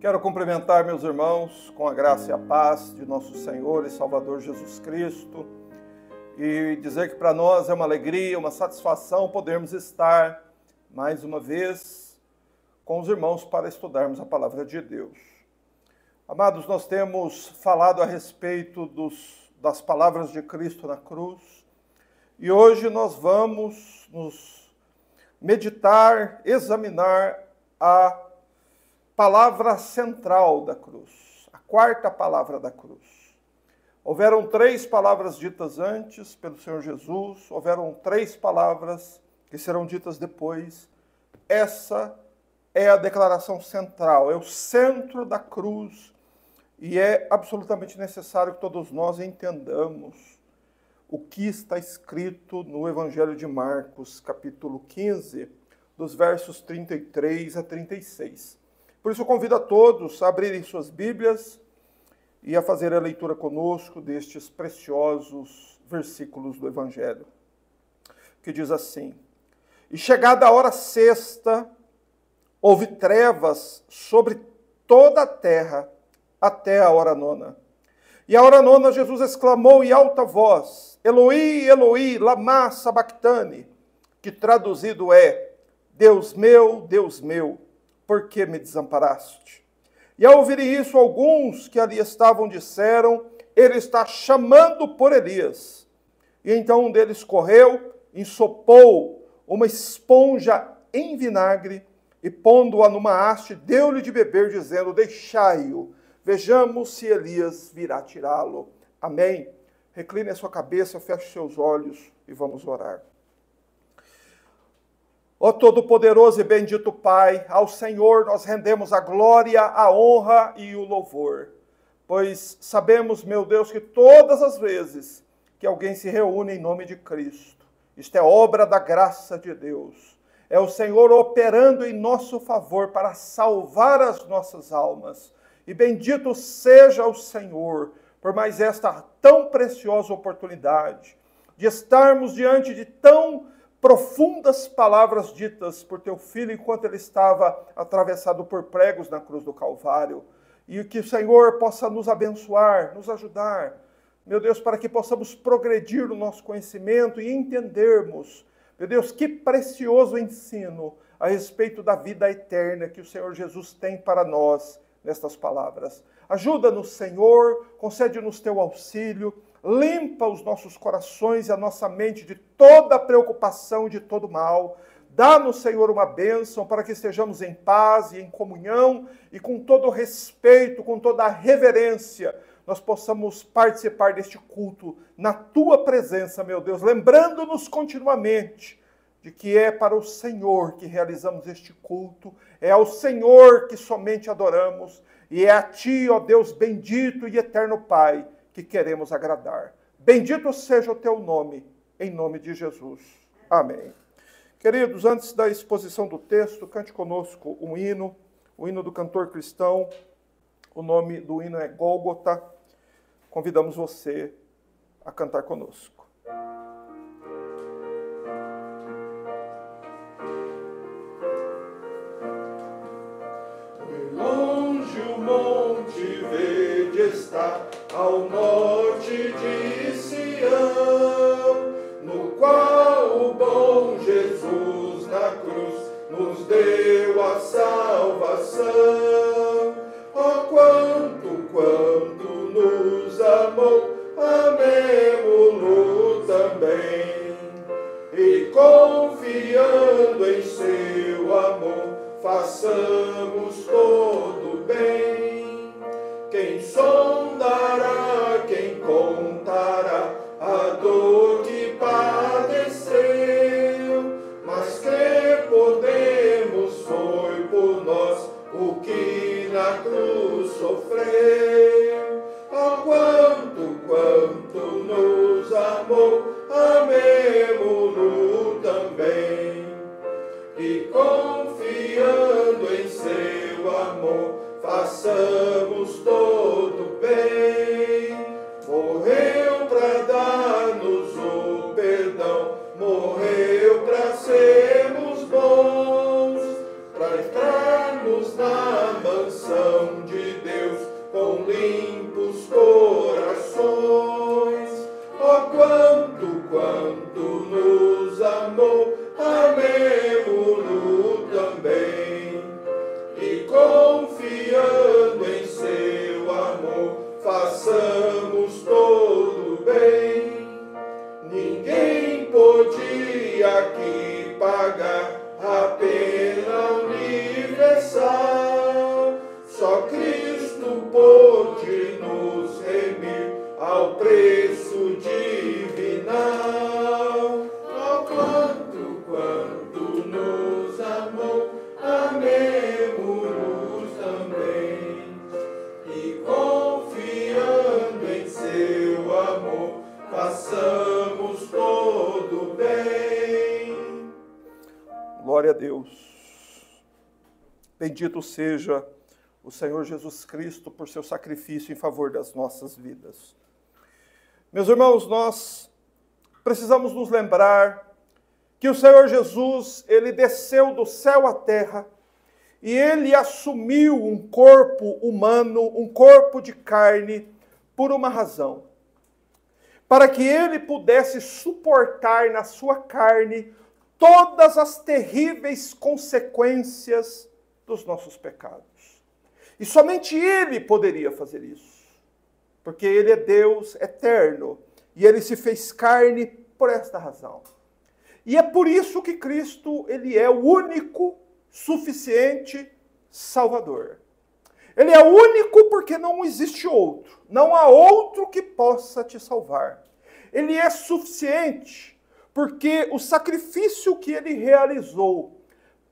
Quero cumprimentar meus irmãos com a graça e a paz de nosso Senhor e Salvador Jesus Cristo e dizer que para nós é uma alegria, uma satisfação podermos estar mais uma vez com os irmãos para estudarmos a palavra de Deus. Amados, nós temos falado a respeito das palavras de Cristo na cruz e hoje nós vamos nos meditar, examinar a palavra central da cruz, a quarta palavra da cruz. Houveram 3 palavras ditas antes pelo Senhor Jesus, houveram 3 palavras que serão ditas depois. Essa é a declaração central, é o centro da cruz e é absolutamente necessário que todos nós entendamos o que está escrito no Evangelho de Marcos, capítulo 15, dos versos 33 a 36. Por isso eu convido a todos a abrirem suas Bíblias e a fazer a leitura conosco destes preciosos versículos do Evangelho, que diz assim: E chegada a hora sexta, houve trevas sobre toda a terra até a hora nona. E a hora nona Jesus exclamou em alta voz: Eloi, Eloi, lama sabactani, que traduzido é: Deus meu, por que me desamparaste? E ao ouvirem isso, alguns que ali estavam disseram: Ele está chamando por Elias. E então um deles correu, ensopou uma esponja em vinagre e, pondo-a numa haste, deu-lhe de beber, dizendo: Deixai-o, vejamos se Elias virá tirá-lo. Amém? Recline a sua cabeça, feche seus olhos e vamos orar. Ó Todo-Poderoso e bendito Pai, ao Senhor nós rendemos a glória, a honra e o louvor. Pois sabemos, meu Deus, que todas as vezes que alguém se reúne em nome de Cristo, isto é obra da graça de Deus. É o Senhor operando em nosso favor para salvar as nossas almas. E bendito seja o Senhor por mais esta tão preciosa oportunidade de estarmos diante de tão profundas palavras ditas por teu Filho enquanto ele estava atravessado por pregos na cruz do Calvário. E que o Senhor possa nos abençoar, nos ajudar, meu Deus, para que possamos progredir no nosso conhecimento e entendermos, meu Deus, que precioso ensino a respeito da vida eterna que o Senhor Jesus tem para nós nestas palavras. Ajuda-nos, Senhor, concede-nos teu auxílio, limpa os nossos corações e a nossa mente de toda preocupação e de todo mal. Dá-nos, Senhor, uma bênção para que estejamos em paz e em comunhão e com todo respeito, com toda a reverência, nós possamos participar deste culto na Tua presença, meu Deus, lembrando-nos continuamente de que é para o Senhor que realizamos este culto, é ao Senhor que somente adoramos e é a Ti, ó Deus bendito e eterno Pai, que queremos agradar. Bendito seja o Teu nome, em nome de Jesus. Amém. Queridos, antes da exposição do texto, cante conosco um hino, o hino do cantor cristão. O nome do hino é Gólgota. Convidamos você a cantar conosco. Longe o monte verde está ao norte de Sião, no qual o bom Jesus na cruz nos deu a salvação. Oh, quanto nos amou, amemo-lo também. E confiando em seu amor, façamos todo bem. Quem sondará, quem contará a dor que padeceu, mas que podemos foi por nós o que na cruz sofreu. Oh, quanto nos amou, amemo-lo também. E confiando em seu amor, façamos todo bem. Morreu para dar-nos o perdão, morreu para sermos bons, para entrarmos na mansão ao preço divinal. Oh, quanto nos amou, amemo-nos também. E confiando em seu amor, façamos todo o bem. Glória a Deus. Bendito seja o Senhor Jesus Cristo por seu sacrifício em favor das nossas vidas. Meus irmãos, nós precisamos nos lembrar que o Senhor Jesus, ele desceu do céu à terra e ele assumiu um corpo humano, um corpo de carne, por uma razão. Para que ele pudesse suportar na sua carne todas as terríveis consequências dos nossos pecados. E somente ele poderia fazer isso. Porque ele é Deus eterno. E ele se fez carne por esta razão. E é por isso que Cristo, ele é o único, suficiente Salvador. Ele é único porque não existe outro. Não há outro que possa te salvar. Ele é suficiente porque o sacrifício que ele realizou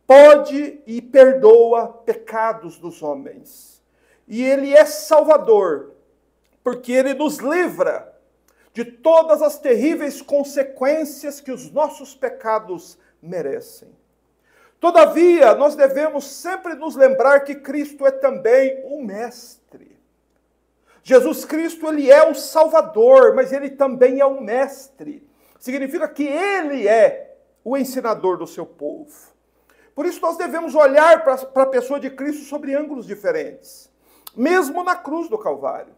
pode e perdoa pecados dos homens. E ele é Salvador, porque ele nos livra de todas as terríveis consequências que os nossos pecados merecem. Todavia, nós devemos sempre nos lembrar que Cristo é também o Mestre. Jesus Cristo, ele é o Salvador, mas ele também é o Mestre. Significa que ele é o ensinador do seu povo. Por isso nós devemos olhar para a pessoa de Cristo sobre ângulos diferentes. Mesmo na cruz do Calvário.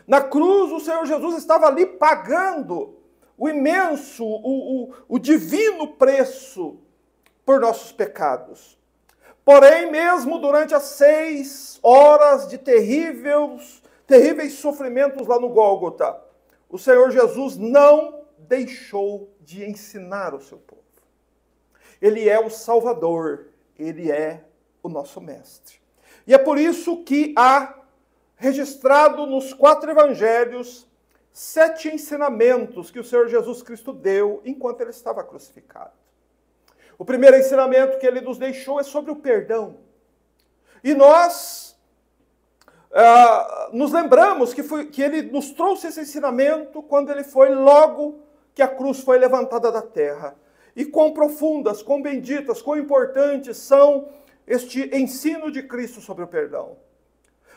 Na cruz o Senhor Jesus estava ali pagando o imenso, o divino preço por nossos pecados. Porém, mesmo durante as 6 horas de terríveis sofrimentos lá no Gólgota, o Senhor Jesus não deixou de ensinar o seu povo. Ele é o Salvador, ele é o nosso Mestre. E é por isso que há registrado nos 4 evangelhos 7 ensinamentos que o Senhor Jesus Cristo deu enquanto ele estava crucificado. O primeiro ensinamento que ele nos deixou é sobre o perdão. E nós nos lembramos que ele nos trouxe esse ensinamento quando ele foi logo que a cruz foi levantada da terra. E quão profundas, quão benditas, quão importantes são este ensino de Cristo sobre o perdão.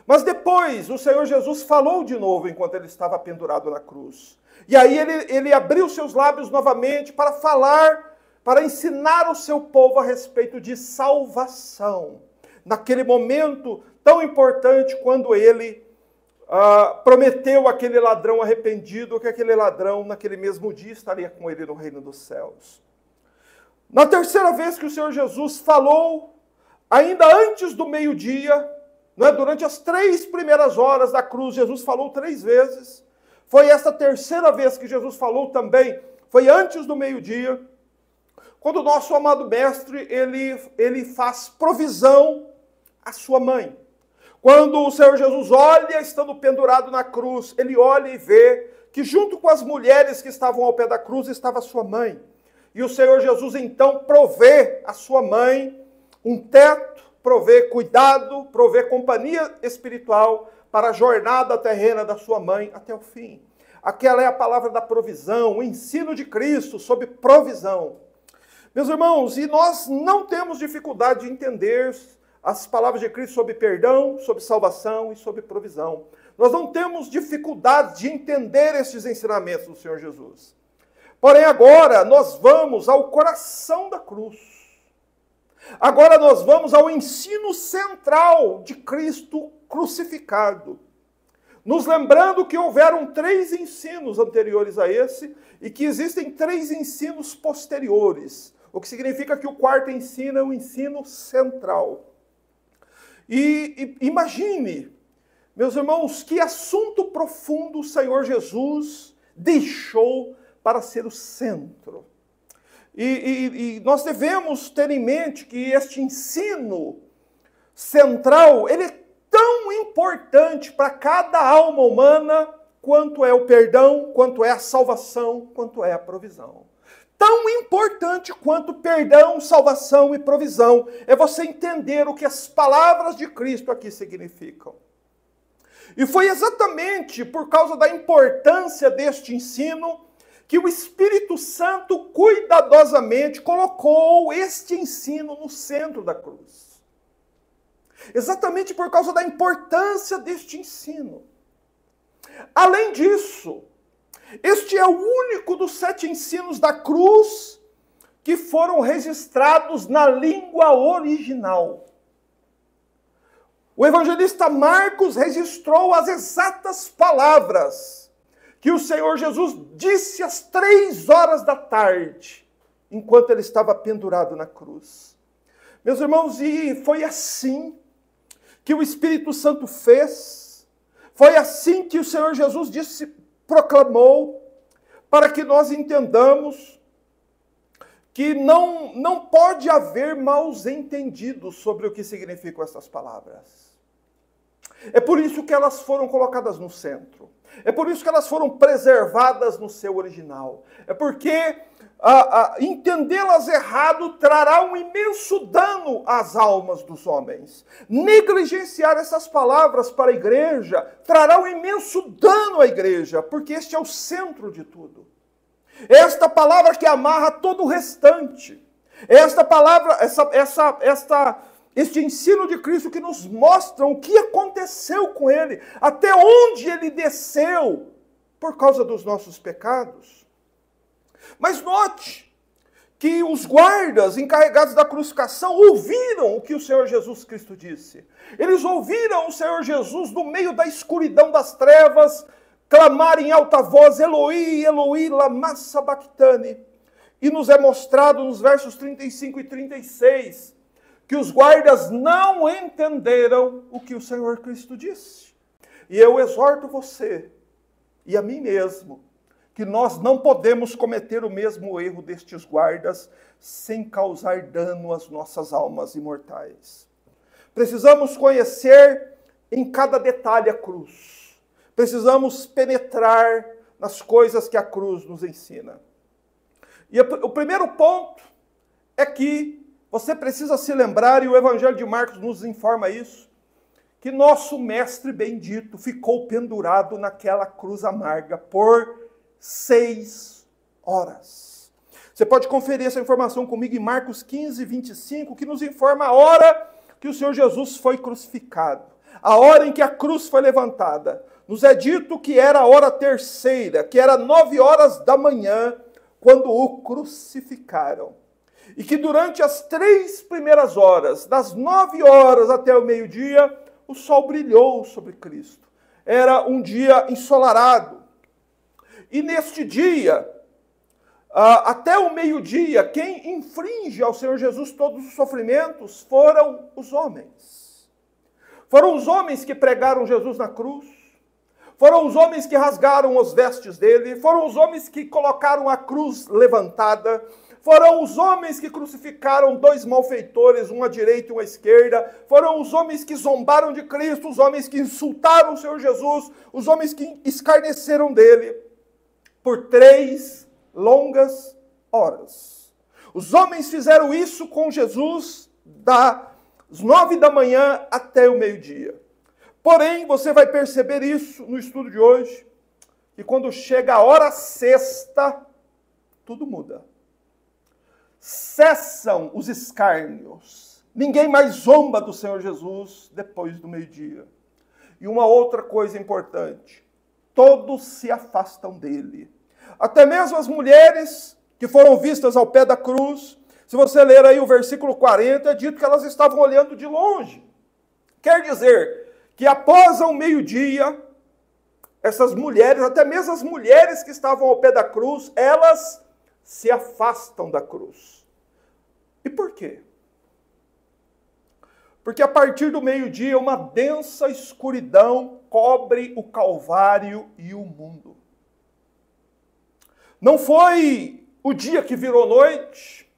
Mas depois o Senhor Jesus falou de novo enquanto ele estava pendurado na cruz. E aí ele abriu seus lábios novamente para falar, para ensinar o seu povo a respeito de salvação. Naquele momento tão importante quando ele prometeu àquele ladrão arrependido que aquele ladrão naquele mesmo dia estaria com ele no reino dos céus. Na terceira vez que o Senhor Jesus falou, ainda antes do meio-dia, durante as 3 primeiras horas da cruz, Jesus falou 3 vezes. Foi essa terceira vez que Jesus falou também, foi antes do meio-dia, quando o nosso amado mestre, ele faz provisão à sua mãe. Quando o Senhor Jesus olha, estando pendurado na cruz, ele olha e vê que junto com as mulheres que estavam ao pé da cruz estava a sua mãe. E o Senhor Jesus então provê à sua mãe um teto, provê cuidado, provê companhia espiritual para a jornada terrena da sua mãe até o fim. Aquela é a palavra da provisão, o ensino de Cristo sobre provisão. Meus irmãos, e nós não temos dificuldade de entender as palavras de Cristo sobre perdão, sobre salvação e sobre provisão. Nós não temos dificuldade de entender estes ensinamentos do Senhor Jesus. Porém, agora nós vamos ao coração da cruz. Agora nós vamos ao ensino central de Cristo crucificado. Nos lembrando que houveram 3 ensinos anteriores a esse e que existem 3 ensinos posteriores. O que significa que o 4º ensino é o ensino central. E imagine, meus irmãos, que assunto profundo o Senhor Jesus deixou para ser o centro. E nós devemos ter em mente que este ensino central, ele é tão importante para cada alma humana quanto é o perdão, quanto é a salvação, quanto é a provisão. Tão importante quanto perdão, salvação e provisão é você entender o que as palavras de Cristo aqui significam. E foi exatamente por causa da importância deste ensino que o Espírito Santo cuidadosamente colocou este ensino no centro da cruz. Exatamente por causa da importância deste ensino. Além disso, este é o único dos 7 ensinos da cruz que foram registrados na língua original. O evangelista Marcos registrou as exatas palavras que o Senhor Jesus disse às 3 horas da tarde, enquanto ele estava pendurado na cruz. Meus irmãos, e foi assim que o Espírito Santo fez, foi assim que o Senhor Jesus proclamou, para que nós entendamos que não pode haver maus entendidos sobre o que significam essas palavras. É por isso que elas foram colocadas no centro. É por isso que elas foram preservadas no seu original. É porque entendê-las errado trará um imenso dano às almas dos homens. Negligenciar essas palavras para a igreja trará um imenso dano à igreja, porque este é o centro de tudo. Esta palavra que amarra todo o restante. Esta palavra, este ensino de Cristo que nos mostra o que aconteceu com ele, até onde ele desceu por causa dos nossos pecados. Mas note que os guardas encarregados da crucificação ouviram o que o Senhor Jesus Cristo disse. Eles ouviram o Senhor Jesus no meio da escuridão das trevas clamar em alta voz, Eloi, Eloi, lama sabachthani. E nos é mostrado nos versos 35 e 36 que os guardas não entenderam o que o Senhor Cristo disse. E eu exorto você e a mim mesmo que nós não podemos cometer o mesmo erro destes guardas sem causar dano às nossas almas imortais. Precisamos conhecer em cada detalhe a cruz. Precisamos penetrar nas coisas que a cruz nos ensina. E o primeiro ponto é que você precisa se lembrar, e o Evangelho de Marcos nos informa isso, que nosso mestre bendito ficou pendurado naquela cruz amarga por 6 horas. Você pode conferir essa informação comigo em Marcos 15, 25, que nos informa a hora que o Senhor Jesus foi crucificado, a hora em que a cruz foi levantada. Nos é dito que era a hora terceira, que era 9 horas da manhã, quando o crucificaram. E que durante as 3 primeiras horas, das 9 horas até o meio-dia, o sol brilhou sobre Cristo. Era um dia ensolarado. E neste dia, até o meio-dia, quem infringe ao Senhor Jesus todos os sofrimentos foram os homens. Foram os homens que pregaram Jesus na cruz. Foram os homens que rasgaram as vestes dele. Foram os homens que colocaram a cruz levantada. Foram os homens que crucificaram 2 malfeitores, um à direita e um à esquerda. Foram os homens que zombaram de Cristo, os homens que insultaram o Senhor Jesus, os homens que escarneceram dele por 3 longas horas. Os homens fizeram isso com Jesus das 9 da manhã até o meio-dia. Porém, você vai perceber isso no estudo de hoje, que quando chega a hora sexta, tudo muda. Cessam os escárnios. Ninguém mais zomba do Senhor Jesus depois do meio-dia. E uma outra coisa importante, todos se afastam dele. Até mesmo as mulheres que foram vistas ao pé da cruz, se você ler aí o versículo 40, é dito que elas estavam olhando de longe. Quer dizer que após o meio-dia, essas mulheres, até mesmo as mulheres que estavam ao pé da cruz, elas se afastam da cruz. E por quê? Porque a partir do meio-dia, uma densa escuridão cobre o Calvário e o mundo. Não foi o dia que virou noite,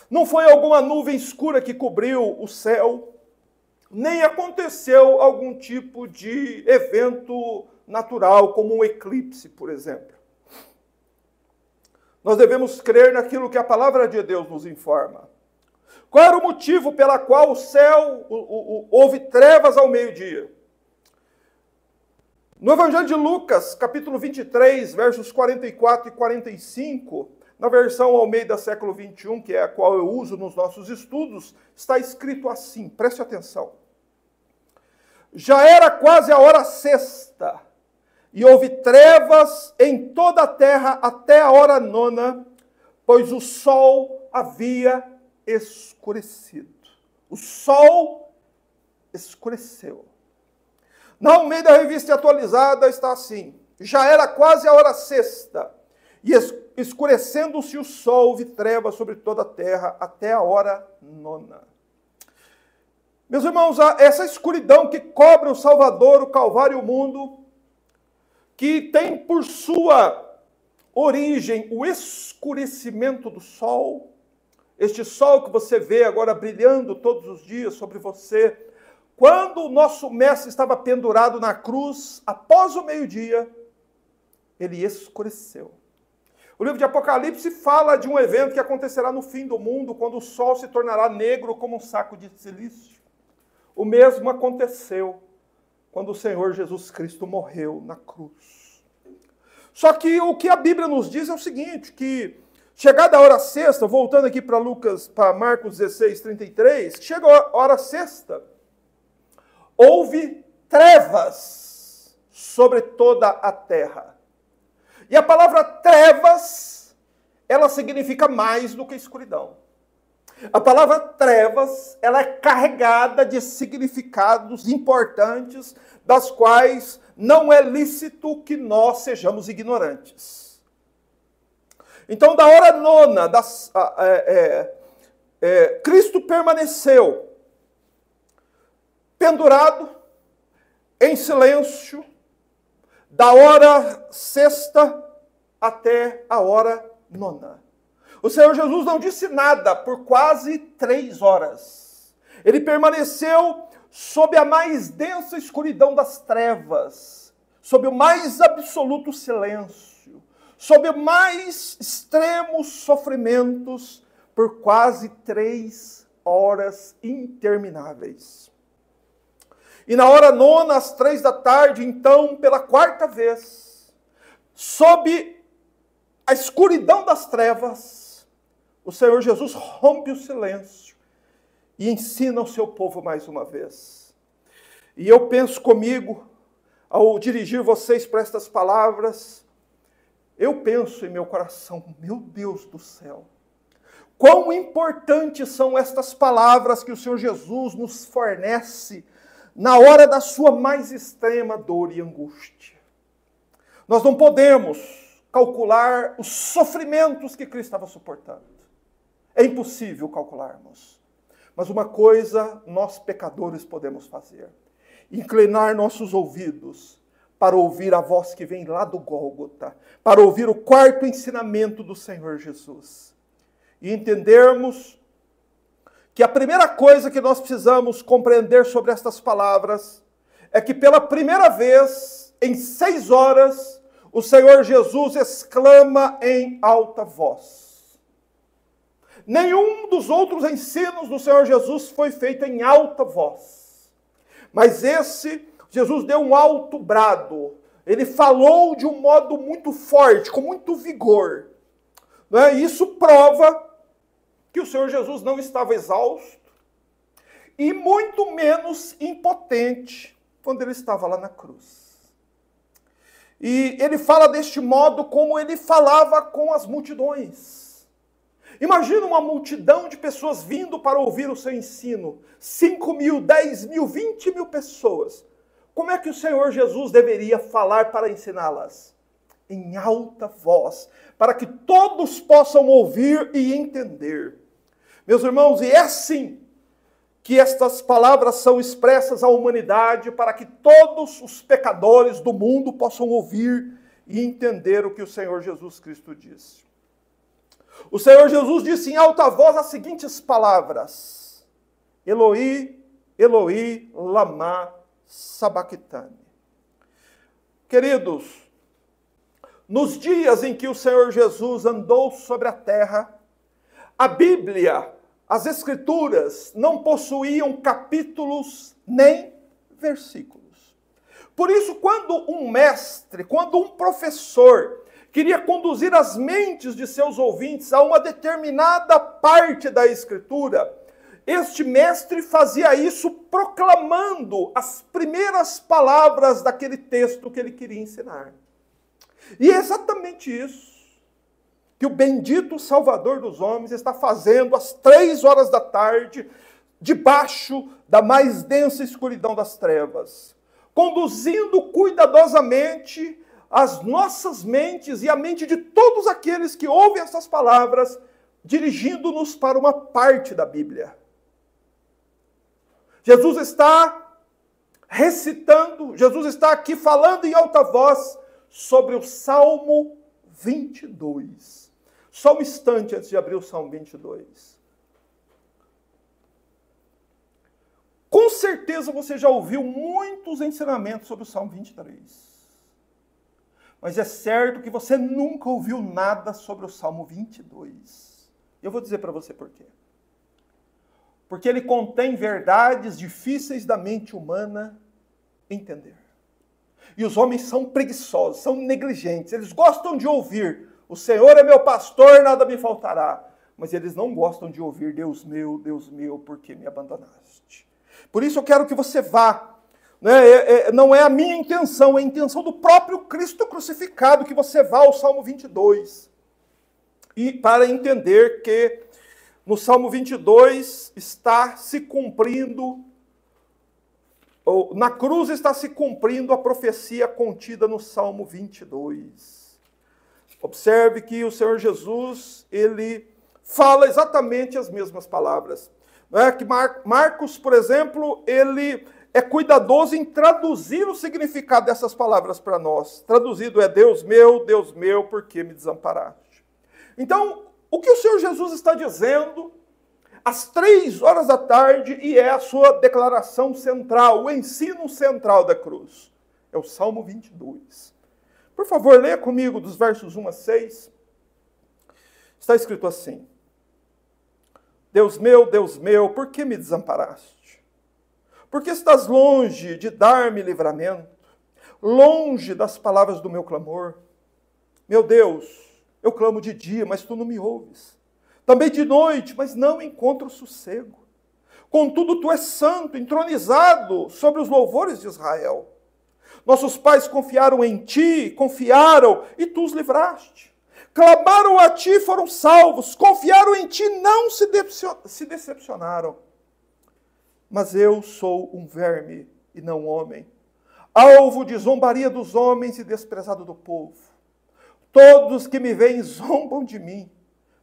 não foi alguma nuvem escura que cobriu o céu, nem aconteceu algum tipo de evento natural, como um eclipse, por exemplo. Nós devemos crer naquilo que a palavra de Deus nos informa. Qual era o motivo pela qual o céu houve trevas ao meio-dia? No Evangelho de Lucas, capítulo 23, versos 44 e 45, na versão Almeida século 21, que é a qual eu uso nos nossos estudos, está escrito assim, preste atenção. Já era quase a hora sexta, e houve trevas em toda a terra até a hora nona, pois o sol havia escurecido. O sol escureceu. Na Almeida Revista Atualizada está assim: já era quase a hora sexta, e escurecendo-se o sol, houve trevas sobre toda a terra até a hora nona. Meus irmãos, essa escuridão que cobre o Salvador, o Calvário e o mundo, que tem por sua origem o escurecimento do sol, este sol que você vê agora brilhando todos os dias sobre você, quando o nosso mestre estava pendurado na cruz, após o meio-dia, ele escureceu. O livro de Apocalipse fala de um evento que acontecerá no fim do mundo, quando o sol se tornará negro como um saco de silício. O mesmo aconteceu quando o Senhor Jesus Cristo morreu na cruz. Só que o que a Bíblia nos diz é o seguinte, que chegada a hora sexta, voltando aqui para Marcos 16, 33, chega a hora sexta, houve trevas sobre toda a terra. E a palavra trevas, ela significa mais do que escuridão. A palavra trevas, ela é carregada de significados importantes, das quais não é lícito que nós sejamos ignorantes. Então, da hora nona, Cristo permaneceu pendurado, em silêncio, da hora sexta até a hora nona. O Senhor Jesus não disse nada por quase 3 horas. Ele permaneceu sob a mais densa escuridão das trevas, sob o mais absoluto silêncio, sob os mais extremos sofrimentos, por quase 3 horas intermináveis. E na hora nona, às 3 da tarde, então, pela 4ª vez, sob a escuridão das trevas, o Senhor Jesus rompe o silêncio e ensina o seu povo mais uma vez. E eu penso comigo, ao dirigir vocês para estas palavras, eu penso em meu coração, meu Deus do céu, quão importantes são estas palavras que o Senhor Jesus nos fornece na hora da sua mais extrema dor e angústia. Nós não podemos calcular os sofrimentos que Cristo estava suportando. É impossível calcularmos. Mas uma coisa nós pecadores podemos fazer: inclinar nossos ouvidos para ouvir a voz que vem lá do Gólgota, para ouvir o 4º ensinamento do Senhor Jesus. E entendermos que a primeira coisa que nós precisamos compreender sobre estas palavras é que pela primeira vez, em 6 horas, o Senhor Jesus exclama em alta voz. Nenhum dos outros ensinos do Senhor Jesus foi feito em alta voz. Mas esse, Jesus deu um alto brado. Ele falou de um modo muito forte, com muito vigor. Isso prova que o Senhor Jesus não estava exausto e muito menos impotente quando ele estava lá na cruz. E ele fala deste modo como ele falava com as multidões. Imagina uma multidão de pessoas vindo para ouvir o seu ensino. 5.000, 10.000, 20.000 pessoas. Como é que o Senhor Jesus deveria falar para ensiná-las? Em alta voz, para que todos possam ouvir e entender. Meus irmãos, e é assim que estas palavras são expressas à humanidade, para que todos os pecadores do mundo possam ouvir e entender o que o Senhor Jesus Cristo disse. O Senhor Jesus disse em alta voz as seguintes palavras: Eloi, Eloi, lama sabachthani. Queridos, nos dias em que o Senhor Jesus andou sobre a terra, a Bíblia, as Escrituras, não possuíam capítulos nem versículos. Por isso, quando um mestre, quando um professor queria conduzir as mentes de seus ouvintes a uma determinada parte da Escritura, este mestre fazia isso proclamando as primeiras palavras daquele texto que ele queria ensinar. E é exatamente isso que o bendito Salvador dos homens está fazendo às 3 horas da tarde, debaixo da mais densa escuridão das trevas, conduzindo cuidadosamente as nossas mentes e a mente de todos aqueles que ouvem essas palavras, dirigindo-nos para uma parte da Bíblia. Jesus está recitando, Jesus está aqui falando em alta voz sobre o Salmo 22. Só um instante antes de abrir o Salmo 22. Com certeza você já ouviu muitos ensinamentos sobre o Salmo 23. Mas é certo que você nunca ouviu nada sobre o Salmo 22. Eu vou dizer para você por quê. Porque ele contém verdades difíceis da mente humana entender. E os homens são preguiçosos, são negligentes, eles gostam de ouvir: o Senhor é meu pastor, nada me faltará. Mas eles não gostam de ouvir: Deus meu, por que me abandonaste? Por isso eu quero que você vá. Não é a minha intenção, é a intenção do próprio Cristo crucificado que você vá ao Salmo 22. E para entender que no Salmo 22 está se cumprindo, ou na cruz está se cumprindo a profecia contida no Salmo 22. Observe que o Senhor Jesus, ele fala exatamente as mesmas palavras. Não é que Marcos, por exemplo, ele é cuidadoso em traduzir o significado dessas palavras para nós. Traduzido é: Deus meu, por que me desamparaste? Então, o que o Senhor Jesus está dizendo às 3 horas da tarde, e é a sua declaração central, o ensino central da cruz, é o Salmo 22. Por favor, leia comigo dos versos 1 a 6. Está escrito assim: Deus meu, por que me desamparaste? Por que estás longe de dar-me livramento? Longe das palavras do meu clamor? Meu Deus, eu clamo de dia, mas tu não me ouves. Também de noite, mas não encontro sossego. Contudo, tu és santo, entronizado sobre os louvores de Israel. Nossos pais confiaram em ti, e tu os livraste. Clamaram a ti, foram salvos. Confiaram em ti, não se decepcionaram. Mas eu sou um verme e não homem, alvo de zombaria dos homens e desprezado do povo. Todos que me veem zombam de mim,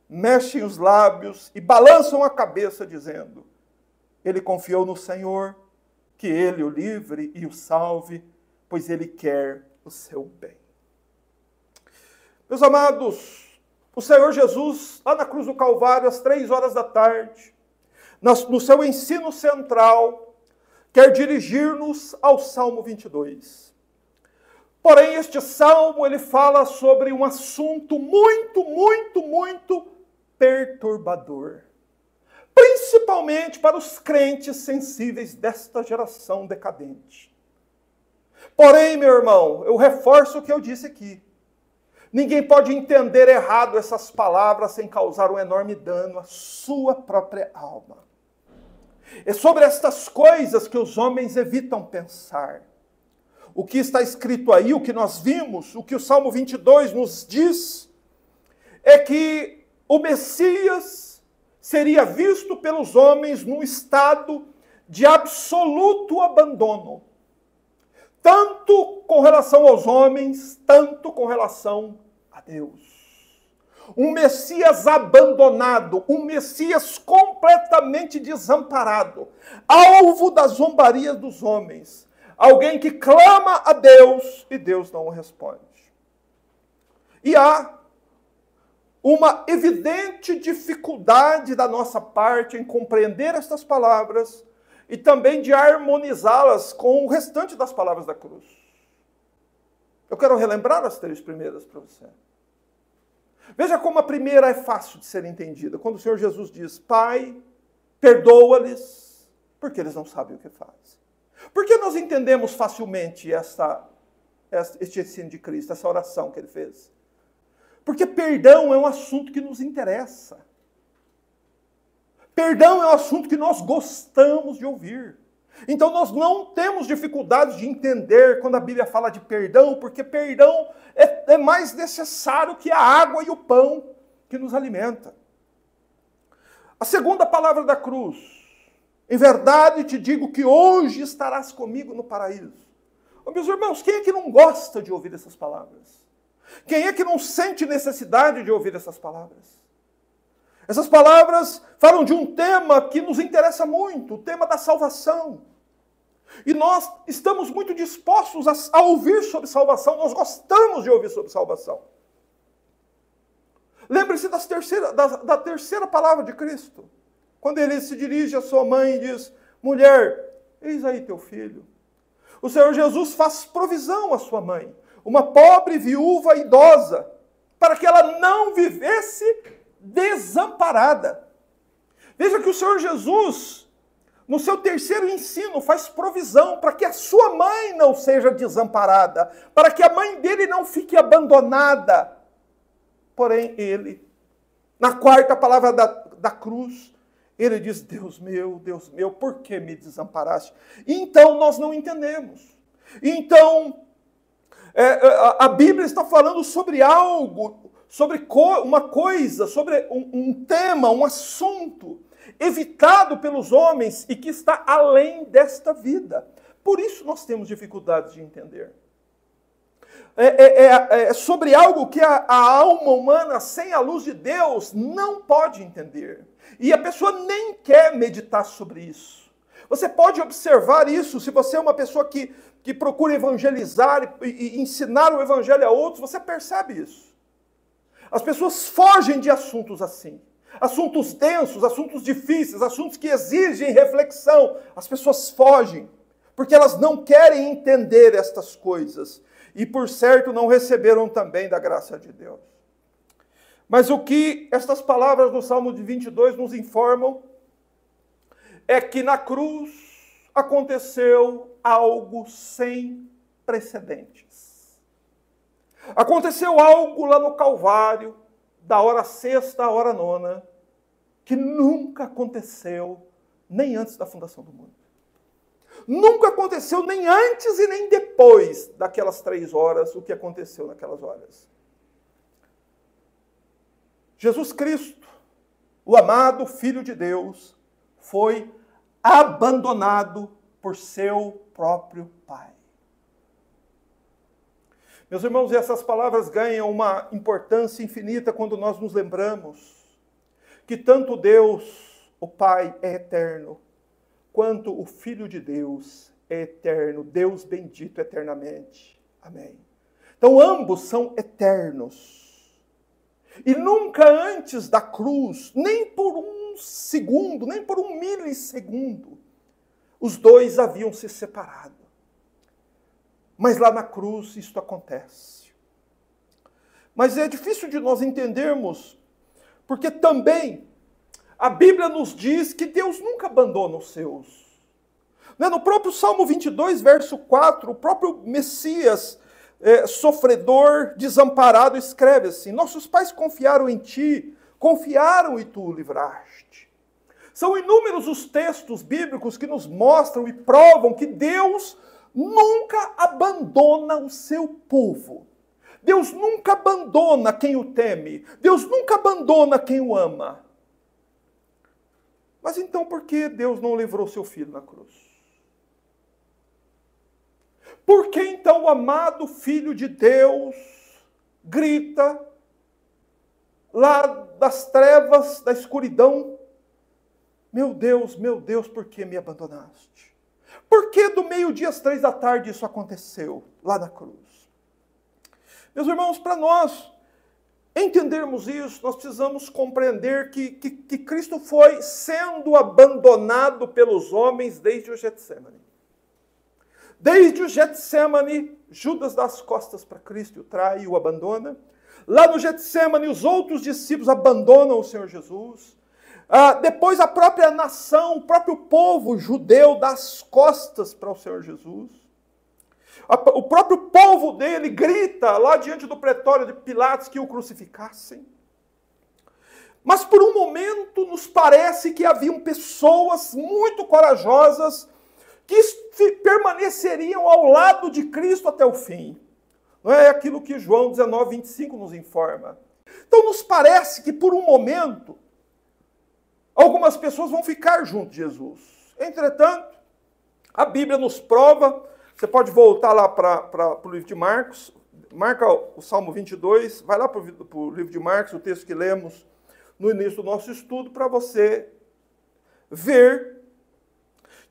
mexem os lábios e balançam a cabeça, dizendo: ele confiou no Senhor, que ele o livre e o salve, pois ele quer o seu bem. Meus amados, o Senhor Jesus, lá na cruz do Calvário, às 3 horas da tarde, no seu ensino central, quer dirigir-nos ao Salmo 22. Porém, este salmo, ele fala sobre um assunto muito perturbador. Principalmente para os crentes sensíveis desta geração decadente. Porém, meu irmão, eu reforço o que eu disse aqui. Ninguém pode entender errado essas palavras sem causar um enorme dano à sua própria alma. É sobre estas coisas que os homens evitam pensar. O que está escrito aí, o que nós vimos, o que o Salmo 22 nos diz, é que o Messias seria visto pelos homens num estado de absoluto abandono. Tanto com relação aos homens, tanto com relação a Deus. Um Messias abandonado, um Messias completamente desamparado, alvo da zombaria dos homens. Alguém que clama a Deus e Deus não o responde. E há uma evidente dificuldade da nossa parte em compreender estas palavras e também de harmonizá-las com o restante das palavras da cruz. Eu quero relembrar as 3 primeiras para você. Veja como a primeira é fácil de ser entendida. Quando o Senhor Jesus diz, Pai, perdoa-lhes, porque eles não sabem o que fazem. Por que nós entendemos facilmente este ensino de Cristo, essa oração que ele fez? Porque perdão é um assunto que nos interessa. Perdão é um assunto que nós gostamos de ouvir. Então nós não temos dificuldade de entender quando a Bíblia fala de perdão, porque perdão é mais necessário que a água e o pão que nos alimenta. A segunda palavra da cruz. Em verdade te digo que hoje estarás comigo no paraíso. Oh, meus irmãos, quem é que não gosta de ouvir essas palavras? Quem é que não sente necessidade de ouvir essas palavras? Essas palavras falam de um tema que nos interessa muito, o tema da salvação. E nós estamos muito dispostos a ouvir sobre salvação, nós gostamos de ouvir sobre salvação. Lembre-se da terceira palavra de Cristo, quando ele se dirige à sua mãe e diz, mulher, eis aí teu filho. O Senhor Jesus faz provisão à sua mãe, uma pobre viúva idosa, para que ela não vivesse desamparada. Veja que o Senhor Jesus, no seu terceiro ensino, faz provisão para que a sua mãe não seja desamparada, para que a mãe dele não fique abandonada. Porém, ele, na quarta palavra da cruz, ele diz, Deus meu, por que me desamparaste? Então, nós não entendemos. Então, a Bíblia está falando sobre algo, sobre uma coisa, sobre um tema, um assunto evitado pelos homens e que está além desta vida. Por isso nós temos dificuldades de entender. É sobre algo que a alma humana, sem a luz de Deus, não pode entender. E a pessoa nem quer meditar sobre isso. Você pode observar isso, se você é uma pessoa que procura evangelizar e ensinar o evangelho a outros, você percebe isso. As pessoas fogem de assuntos assim. Assuntos densos, assuntos difíceis, assuntos que exigem reflexão. As pessoas fogem, porque elas não querem entender estas coisas. E, por certo, não receberam também da graça de Deus. Mas o que estas palavras do Salmo de 22 nos informam é que na cruz aconteceu algo sem precedentes. Aconteceu algo lá no Calvário, da hora sexta à hora nona, que nunca aconteceu nem antes da fundação do mundo. Nunca aconteceu nem antes e nem depois daquelas 3 horas, o que aconteceu naquelas horas. Jesus Cristo, o amado Filho de Deus, foi abandonado por seu próprio Pai. Meus irmãos, essas palavras ganham uma importância infinita quando nós nos lembramos que tanto Deus, o Pai, é eterno, quanto o Filho de Deus é eterno, Deus bendito eternamente. Amém. Então, ambos são eternos. E nunca antes da cruz, nem por um segundo, nem por um milissegundo, os dois haviam se separado. Mas lá na cruz isto acontece. Mas é difícil de nós entendermos, porque também a Bíblia nos diz que Deus nunca abandona os seus. No próprio Salmo 22, verso 4, o próprio Messias, sofredor, desamparado, escreve assim, nossos pais confiaram em ti, confiaram e tu o livraste. São inúmeros os textos bíblicos que nos mostram e provam que Deus nunca abandona o seu povo. Deus nunca abandona quem o teme. Deus nunca abandona quem o ama. Mas então por que Deus não livrou seu filho na cruz? Por que então o amado Filho de Deus grita lá das trevas, da escuridão, meu Deus, por que me abandonaste? Por que do meio-dia às 3 da tarde isso aconteceu lá na cruz? Meus irmãos, para nós, entendermos isso, nós precisamos compreender que Cristo foi sendo abandonado pelos homens desde o Getsemane. Desde o Getsemane, Judas dá as costas para Cristo, o trai e o abandona. Lá no Getsemane, os outros discípulos abandonam o Senhor Jesus. Depois a própria nação, o próprio povo judeu dá as costas para o Senhor Jesus. O próprio povo dele grita lá diante do pretório de Pilatos que o crucificassem. Mas por um momento nos parece que haviam pessoas muito corajosas que permaneceriam ao lado de Cristo até o fim. Não é aquilo que João 19, 25 nos informa. Então nos parece que por um momento algumas pessoas vão ficar junto de Jesus. Entretanto, a Bíblia nos prova, você pode voltar lá para o livro de Marcos, marca o Salmo 22, vai lá para o livro de Marcos, o texto que lemos no início do nosso estudo, para você ver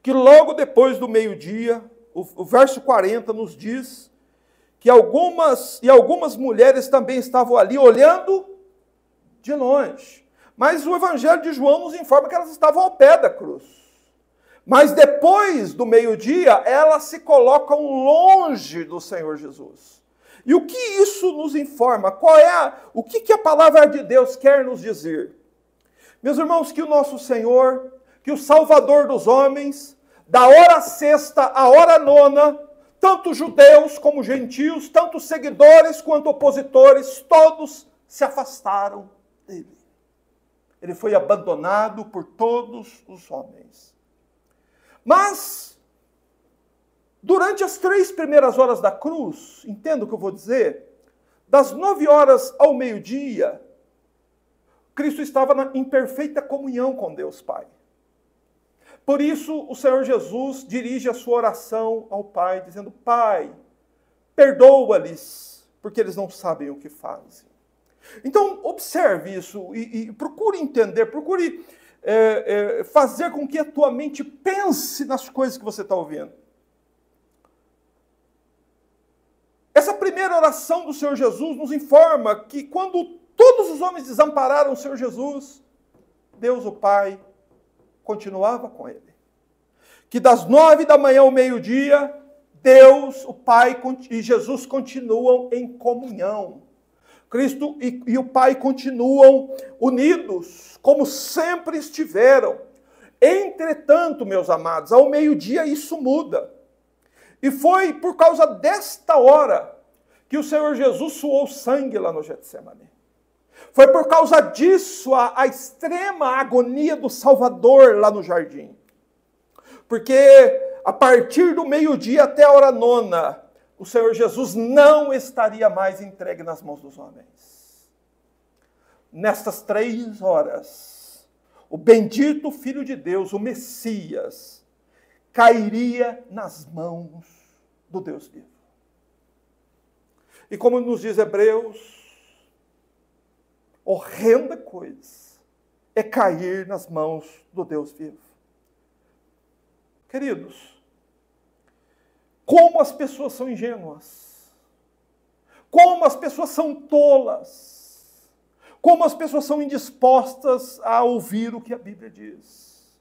que logo depois do meio-dia, o verso 40 nos diz que algumas mulheres também estavam ali olhando de longe. Mas o Evangelho de João nos informa que elas estavam ao pé da cruz. Mas depois do meio-dia, elas se colocam longe do Senhor Jesus. E o que isso nos informa? O que a palavra de Deus quer nos dizer? Meus irmãos, que o nosso Senhor, que o Salvador dos homens, da hora sexta à hora nona, tanto judeus como gentios, tanto seguidores quanto opositores, todos se afastaram dele. Ele foi abandonado por todos os homens. Mas, durante as 3 primeiras horas da cruz, entenda o que eu vou dizer, das 9 horas ao meio-dia, Cristo estava em perfeita comunhão com Deus Pai. Por isso, o Senhor Jesus dirige a sua oração ao Pai, dizendo: Pai, perdoa-lhes, porque eles não sabem o que fazem. Então, observe isso e procure entender, procure fazer com que a tua mente pense nas coisas que você está ouvindo. Essa primeira oração do Senhor Jesus nos informa que quando todos os homens desampararam o Senhor Jesus, Deus, o Pai, continuava com ele. Que das 9 da manhã ao meio-dia, Deus, o Pai e Jesus continuam em comunhão. Cristo e o Pai continuam unidos, como sempre estiveram. Entretanto, meus amados, ao meio-dia isso muda. E foi por causa desta hora que o Senhor Jesus suou sangue lá no Getsemane. Foi por causa disso a extrema agonia do Salvador lá no jardim. Porque a partir do meio-dia até a hora nona, o Senhor Jesus não estaria mais entregue nas mãos dos homens. Nestas 3 horas, o bendito Filho de Deus, o Messias, cairia nas mãos do Deus vivo. E como nos diz Hebreus, horrenda coisa é cair nas mãos do Deus vivo. Queridos, como as pessoas são ingênuas, como as pessoas são tolas, como as pessoas são indispostas a ouvir o que a Bíblia diz.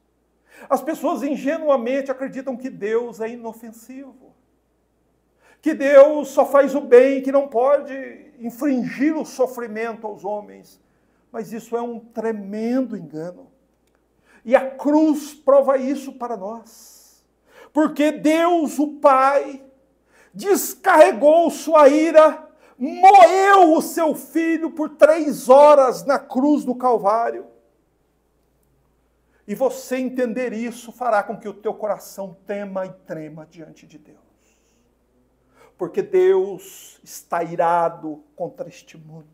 As pessoas ingenuamente acreditam que Deus é inofensivo, que Deus só faz o bem, que não pode infringir o sofrimento aos homens. Mas isso é um tremendo engano. E a cruz prova isso para nós. Porque Deus, o Pai, descarregou sua ira, moeu o seu Filho por 3 horas na cruz do Calvário. E você entender isso fará com que o teu coração tema e trema diante de Deus. Porque Deus está irado contra este mundo.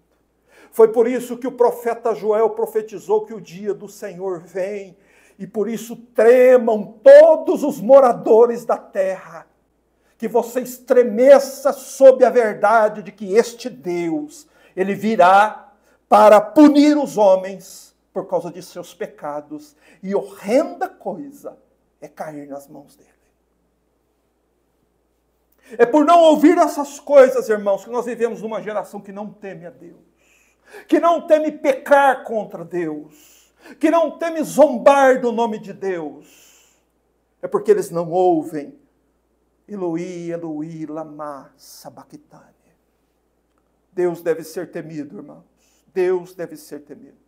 Foi por isso que o profeta Joel profetizou que o dia do Senhor vem, e por isso tremam todos os moradores da terra, que você estremeça sob a verdade de que este Deus, ele virá para punir os homens por causa de seus pecados, e horrenda coisa é cair nas mãos dele. É por não ouvir essas coisas, irmãos, que nós vivemos numa geração que não teme a Deus. que não teme pecar contra Deus, que não teme zombar do nome de Deus, é porque eles não ouvem Eloi, Eloi, lama sabachthani. Deus deve ser temido, irmãos. Deus deve ser temido.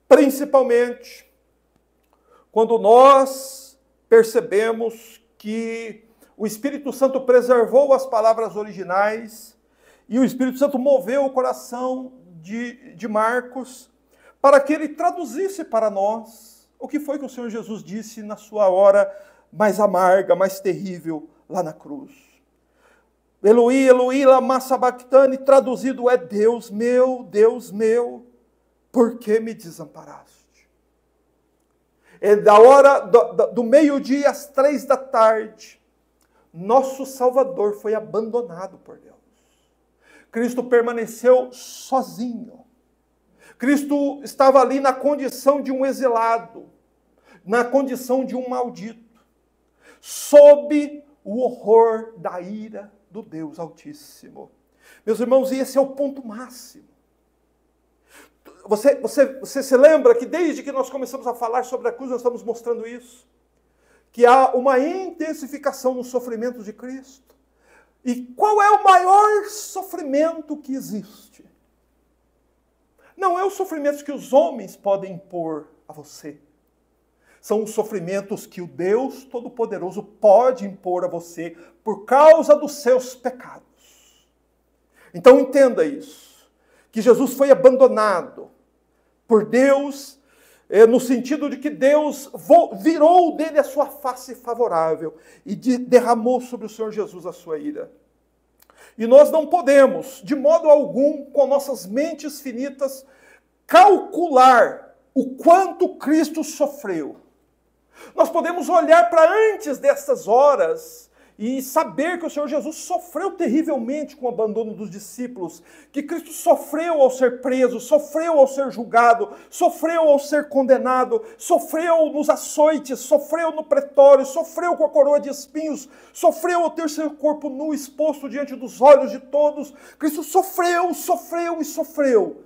Principalmente quando nós percebemos que o Espírito Santo preservou as palavras originais e o Espírito Santo moveu o coração de Marcos para que ele traduzisse para nós o que foi que o Senhor Jesus disse na sua hora mais amarga, mais terrível, lá na cruz. Eloi, Eloi, lama sabachthani, traduzido é Deus meu, por que me desamparaste? É da hora do meio-dia às 3 da tarde, nosso Salvador foi abandonado por Deus. Cristo permaneceu sozinho. Cristo estava ali na condição de um exilado, na condição de um maldito, sob o horror da ira do Deus Altíssimo. Meus irmãos, e esse é o ponto máximo. Você se lembra que desde que nós começamos a falar sobre a cruz, nós estamos mostrando isso? Que há uma intensificação nos sofrimentos de Cristo. E qual é o maior sofrimento que existe? Não é os sofrimentos que os homens podem impor a você. São os sofrimentos que o Deus Todo-Poderoso pode impor a você por causa dos seus pecados. Então entenda isso, que Jesus foi abandonado por Deus, no sentido de que Deus virou dele a sua face favorável e derramou sobre o Senhor Jesus a sua ira. E nós não podemos, de modo algum, com nossas mentes finitas, calcular o quanto Cristo sofreu. Nós podemos olhar para antes dessas horas e saber que o Senhor Jesus sofreu terrivelmente com o abandono dos discípulos, que Cristo sofreu ao ser preso, sofreu ao ser julgado, sofreu ao ser condenado, sofreu nos açoites, sofreu no pretório, sofreu com a coroa de espinhos, sofreu ao ter seu corpo nu exposto diante dos olhos de todos. Cristo sofreu, sofreu e sofreu.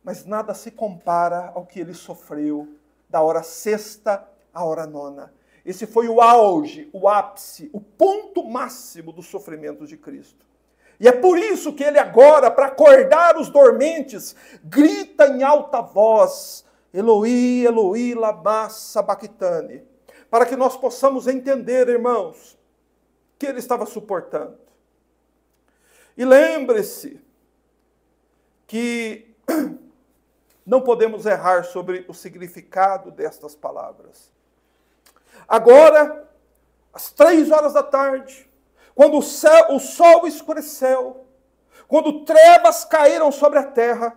Mas nada se compara ao que ele sofreu da hora sexta à hora nona. Esse foi o auge, o ápice, o ponto máximo dos sofrimentos de Cristo. E é por isso que ele agora, para acordar os dormentes, grita em alta voz, Eloi, Eloi, lama sabachthani. Para que nós possamos entender, irmãos, que ele estava suportando. E lembre-se que não podemos errar sobre o significado destas palavras. Agora, às 3 horas da tarde, quando o sol escureceu, quando trevas caíram sobre a terra,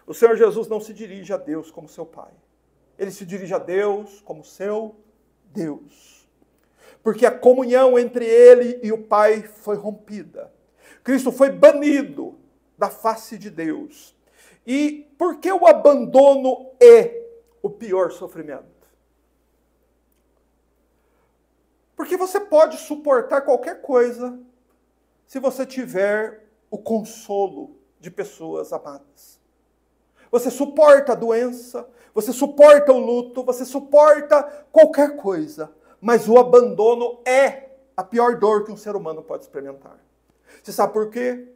o Senhor Jesus não se dirige a Deus como seu Pai. Ele se dirige a Deus como seu Deus. Porque a comunhão entre ele e o Pai foi rompida. Cristo foi banido da face de Deus. E por que o abandono é o pior sofrimento? Porque você pode suportar qualquer coisa se você tiver o consolo de pessoas amadas. Você suporta a doença, você suporta o luto, você suporta qualquer coisa. Mas o abandono é a pior dor que um ser humano pode experimentar. Você sabe por quê?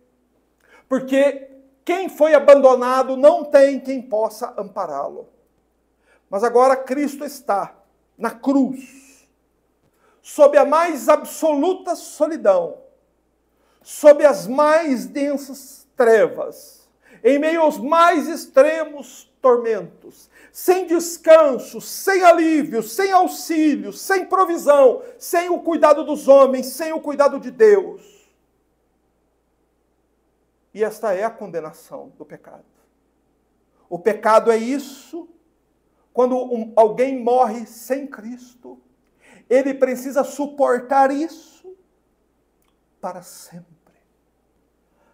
Porque quem foi abandonado não tem quem possa ampará-lo. Mas agora Cristo está na cruz, sob a mais absoluta solidão, sob as mais densas trevas, em meio aos mais extremos tormentos, sem descanso, sem alívio, sem auxílio, sem provisão, sem o cuidado dos homens, sem o cuidado de Deus. E esta é a condenação do pecado. O pecado é isso, quando alguém morre sem Cristo, ele precisa suportar isso para sempre.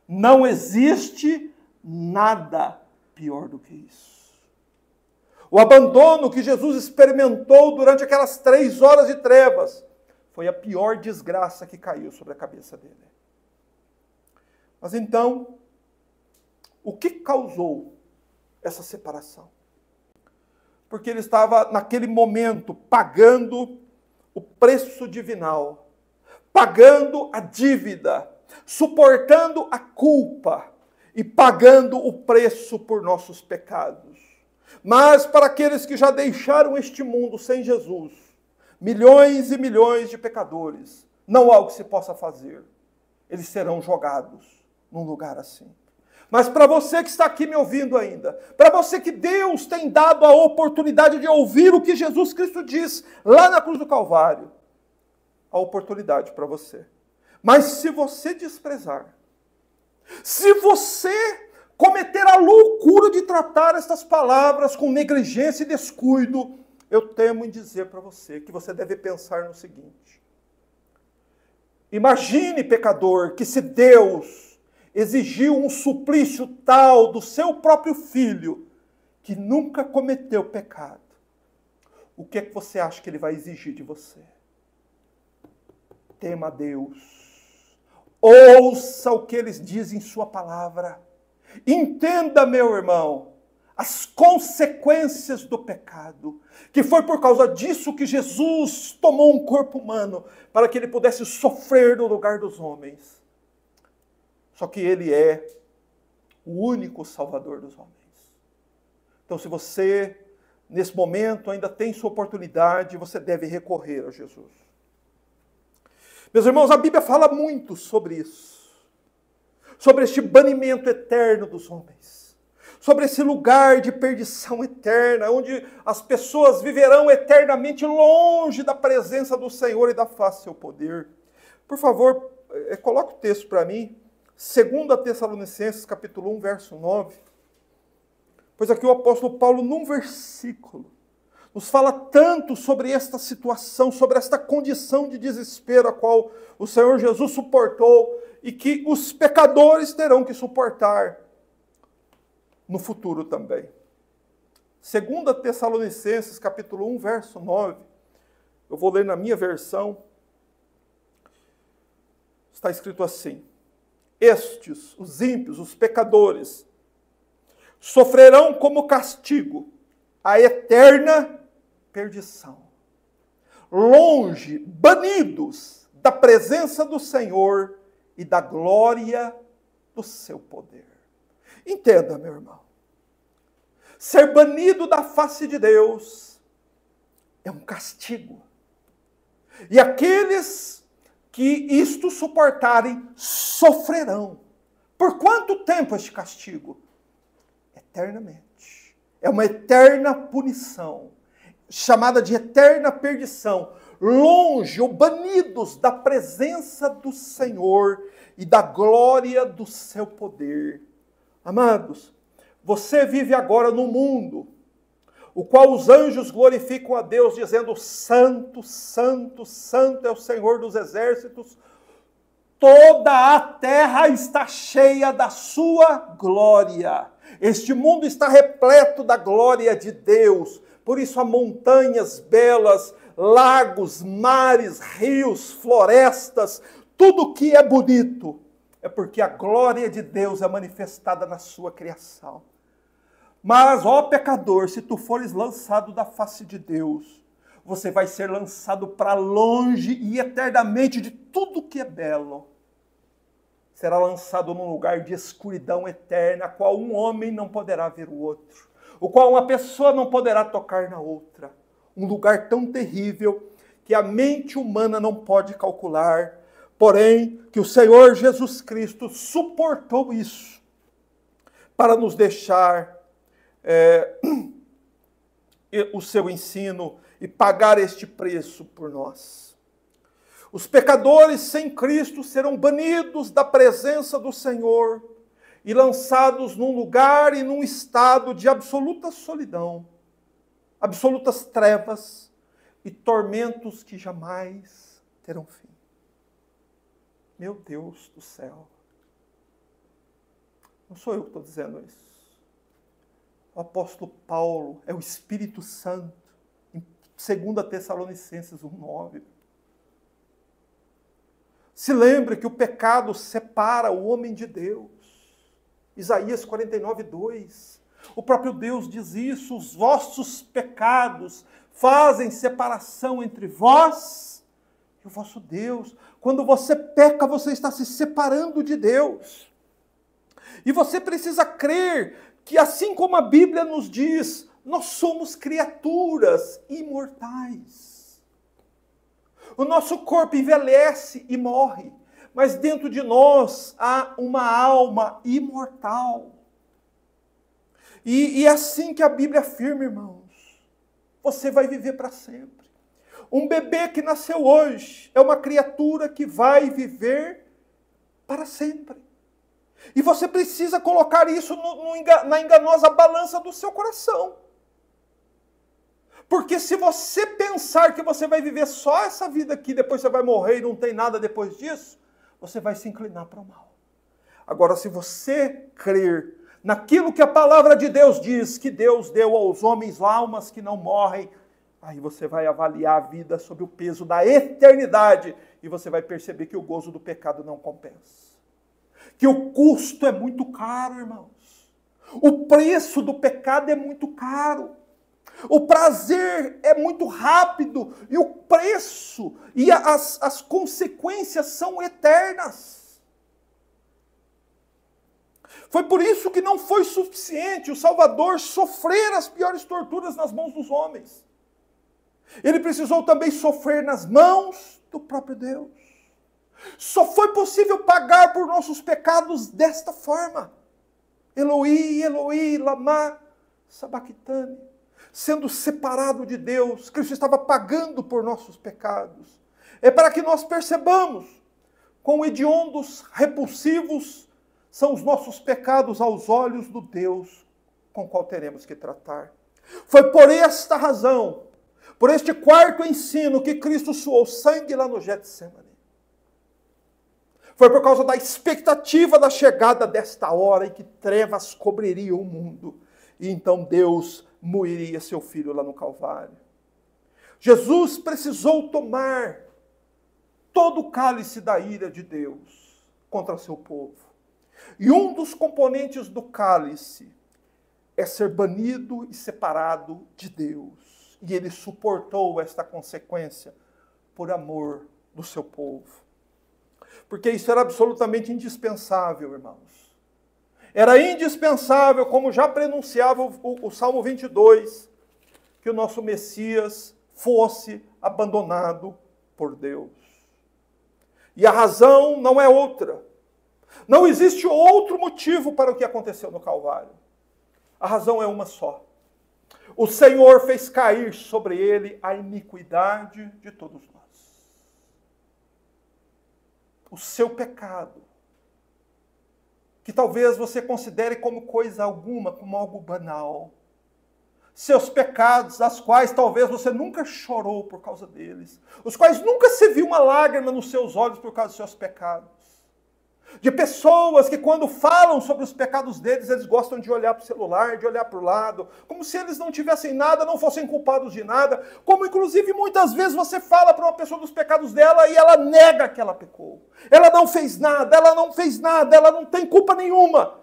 Não existe nada pior do que isso. O abandono que Jesus experimentou durante aquelas 3 horas de trevas foi a pior desgraça que caiu sobre a cabeça dele. Mas então, O que causou essa separação? Porque ele estava, naquele momento, pagando o preço divinal, pagando a dívida, suportando a culpa e pagando o preço por nossos pecados. Mas para aqueles que já deixaram este mundo sem Jesus, milhões e milhões de pecadores, não há o que se possa fazer. Eles serão jogados num lugar assim. Mas para você que está aqui me ouvindo ainda, para você que Deus tem dado a oportunidade de ouvir o que Jesus Cristo diz lá na cruz do Calvário, a oportunidade para você. Mas se você desprezar, se você cometer a loucura de tratar estas palavras com negligência e descuido, eu temo em dizer para você que você deve pensar no seguinte. Imagine, pecador, que se Deus exigiu um suplício tal do seu próprio filho, que nunca cometeu pecado, o que é que você acha que ele vai exigir de você? Tema a Deus. Ouça o que eles dizem em sua palavra. Entenda, meu irmão, as consequências do pecado, que foi por causa disso que Jesus tomou um corpo humano, para que ele pudesse sofrer no lugar dos homens. Só que ele é o único Salvador dos homens. Então, se você, nesse momento, ainda tem sua oportunidade, você deve recorrer a Jesus. Meus irmãos, a Bíblia fala muito sobre isso. Sobre este banimento eterno dos homens. Sobre esse lugar de perdição eterna, onde as pessoas viverão eternamente longe da presença do Senhor e da face do seu poder. Por favor, coloque o texto para mim. 2 Tessalonicenses, capítulo 1, verso 9. Pois aqui o apóstolo Paulo, num versículo, nos fala tanto sobre esta situação, sobre esta condição de desespero a qual o Senhor Jesus suportou e que os pecadores terão que suportar no futuro também. 2 Tessalonicenses, capítulo 1, verso 9. Eu vou ler na minha versão. Está escrito assim: estes, os ímpios, os pecadores, sofrerão como castigo a eterna perdição, longe, banidos da presença do Senhor e da glória do seu poder. Entenda, meu irmão, ser banido da face de Deus é um castigo. E aqueles que isto suportarem, sofrerão. Por quanto tempo este castigo? Eternamente. É uma eterna punição, chamada de eterna perdição, longe ou banidos da presença do Senhor e da glória do seu poder. Amados, você vive agora no mundo, o qual os anjos glorificam a Deus, dizendo: Santo, Santo, Santo é o Senhor dos exércitos, toda a terra está cheia da sua glória. Este mundo está repleto da glória de Deus, por isso há montanhas belas, lagos, mares, rios, florestas, tudo que é bonito, é porque a glória de Deus é manifestada na sua criação. Mas, ó pecador, se tu fores lançado da face de Deus, você vai ser lançado para longe e eternamente de tudo que é belo. Será lançado num lugar de escuridão eterna, a qual um homem não poderá ver o outro, o qual uma pessoa não poderá tocar na outra. Um lugar tão terrível que a mente humana não pode calcular, porém que o Senhor Jesus Cristo suportou isso para nos deixar o seu ensino e pagar este preço por nós. Os pecadores sem Cristo serão banidos da presença do Senhor e lançados num lugar e num estado de absoluta solidão, absolutas trevas e tormentos que jamais terão fim. Meu Deus do céu. Não sou eu que estou dizendo isso. O apóstolo Paulo, é o Espírito Santo, em 2 Tessalonicenses 1,9. Se lembre que o pecado separa o homem de Deus. Isaías 49:2. O próprio Deus diz isso: os vossos pecados fazem separação entre vós e o vosso Deus. Quando você peca, você está se separando de Deus. E você precisa crer que, assim como a Bíblia nos diz, nós somos criaturas imortais. O nosso corpo envelhece e morre, mas dentro de nós há uma alma imortal. E é assim que a Bíblia afirma, irmãos. Você vai viver para sempre. Um bebê que nasceu hoje é uma criatura que vai viver para sempre. E você precisa colocar isso na enganosa balança do seu coração. Porque se você pensar que você vai viver só essa vida aqui, depois você vai morrer e não tem nada depois disso, você vai se inclinar para o mal. Agora, se você crer naquilo que a palavra de Deus diz, que Deus deu aos homens almas que não morrem, aí você vai avaliar a vida sob o peso da eternidade e você vai perceber que o gozo do pecado não compensa. Que o custo é muito caro, irmãos. O preço do pecado é muito caro. O prazer é muito rápido e o preço e as consequências são eternas. Foi por isso que não foi suficiente o Salvador sofrer as piores torturas nas mãos dos homens. Ele precisou também sofrer nas mãos do próprio Deus. Só foi possível pagar por nossos pecados desta forma. Eloi, Eloi, lama sabachthani. Sendo separado de Deus, Cristo estava pagando por nossos pecados. É para que nós percebamos quão hediondos, repulsivos são os nossos pecados aos olhos do Deus com o qual teremos que tratar. Foi por esta razão, por este quarto ensino, que Cristo suou sangue lá no Getsemane. Foi por causa da expectativa da chegada desta hora em que trevas cobririam o mundo. E então Deus moeria seu filho lá no Calvário. Jesus precisou tomar todo o cálice da ira de Deus contra seu povo. E um dos componentes do cálice é ser banido e separado de Deus. E ele suportou esta consequência por amor do seu povo. Porque isso era absolutamente indispensável, irmãos. Era indispensável, como já prenunciava o Salmo 22, que o nosso Messias fosse abandonado por Deus. E a razão não é outra. Não existe outro motivo para o que aconteceu no Calvário. A razão é uma só. O Senhor fez cair sobre ele a iniquidade de todos nós. O seu pecado, que talvez você considere como coisa alguma, como algo banal. Seus pecados, as quais talvez você nunca chorou por causa deles. Os quais nunca se viu uma lágrima nos seus olhos por causa dos seus pecados. De pessoas que quando falam sobre os pecados deles, eles gostam de olhar para o celular, de olhar para o lado, como se eles não tivessem nada, não fossem culpados de nada. Como inclusive muitas vezes você fala para uma pessoa dos pecados dela e ela nega que ela pecou. Ela não fez nada, ela não tem culpa nenhuma.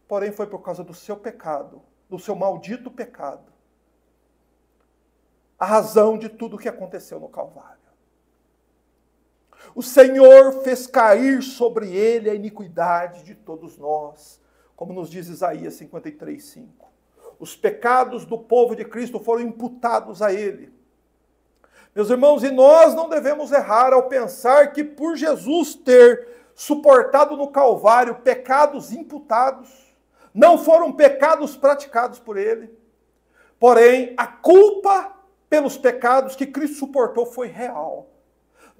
Porém foi por causa do seu pecado, do seu maldito pecado, a razão de tudo o que aconteceu no Calvário. O Senhor fez cair sobre ele a iniquidade de todos nós, como nos diz Isaías 53:5. Os pecados do povo de Cristo foram imputados a ele. Meus irmãos, e nós não devemos errar ao pensar que por Jesus ter suportado no Calvário pecados imputados, não foram pecados praticados por ele. Porém, a culpa pelos pecados que Cristo suportou foi real.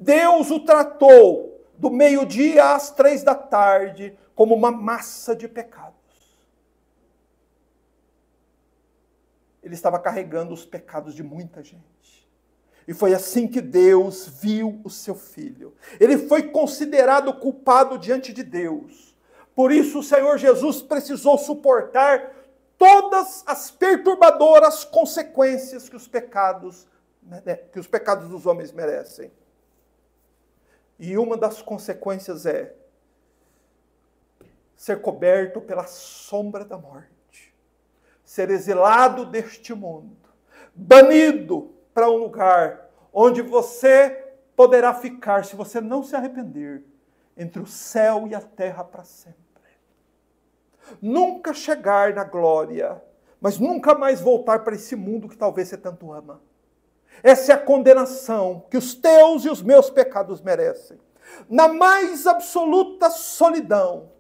Deus o tratou do meio-dia às 15h como uma massa de pecados. Ele estava carregando os pecados de muita gente. E foi assim que Deus viu o seu filho. Ele foi considerado culpado diante de Deus. Por isso o Senhor Jesus precisou suportar todas as perturbadoras consequências que os pecados dos homens merecem. E uma das consequências é ser coberto pela sombra da morte, ser exilado deste mundo, banido para um lugar onde você poderá ficar, se você não se arrepender, entre o céu e a terra para sempre. Nunca chegar na glória, mas nunca mais voltar para esse mundo que talvez você tanto ama. Essa é a condenação que os teus e os meus pecados merecem. Na mais absoluta solidão,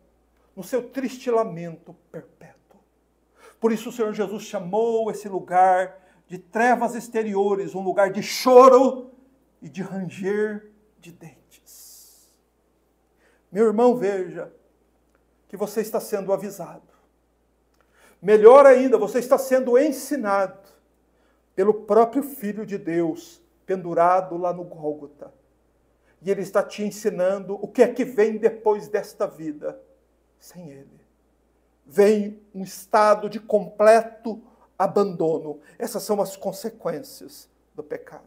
no seu triste lamento perpétuo. Por isso o Senhor Jesus chamou esse lugar de trevas exteriores, um lugar de choro e de ranger de dentes. Meu irmão, veja que você está sendo avisado. Melhor ainda, você está sendo ensinado pelo próprio Filho de Deus, pendurado lá no Gólgota. E Ele está te ensinando o que é que vem depois desta vida sem Ele. Vem um estado de completo abandono. Essas são as consequências do pecado.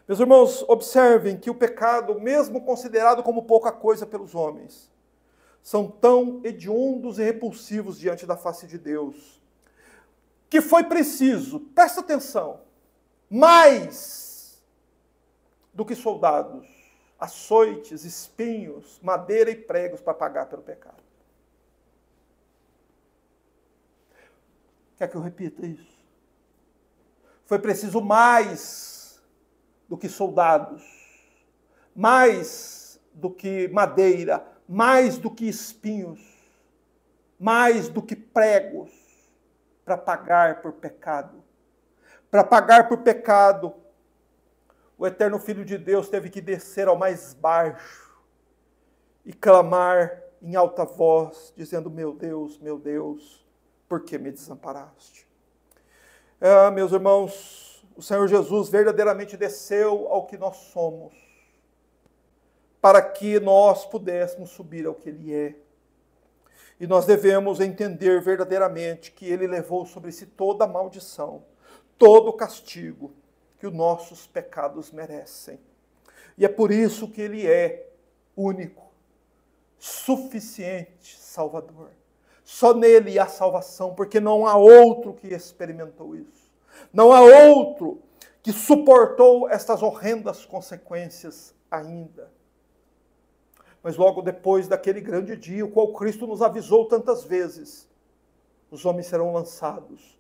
Meus irmãos, observem que o pecado, mesmo considerado como pouca coisa pelos homens, são tão hediondos e repulsivos diante da face de Deus, que foi preciso, presta atenção, mais do que soldados, açoites, espinhos, madeira e pregos para pagar pelo pecado. Quer que eu repita isso? Foi preciso mais do que soldados, mais do que madeira, mais do que espinhos, mais do que pregos, para pagar por pecado. Para pagar por pecado, o eterno Filho de Deus teve que descer ao mais baixo e clamar em alta voz, dizendo: meu Deus, por que me desamparaste? Meus irmãos, o Senhor Jesus verdadeiramente desceu ao que nós somos, para que nós pudéssemos subir ao que Ele é. E nós devemos entender verdadeiramente que Ele levou sobre si toda a maldição, todo o castigo que os nossos pecados merecem. E é por isso que Ele é único, suficiente Salvador. Só nele há salvação, porque não há outro que experimentou isso. Não há outro que suportou estas horrendas consequências ainda. Mas logo depois daquele grande dia, o qual Cristo nos avisou tantas vezes, os homens serão lançados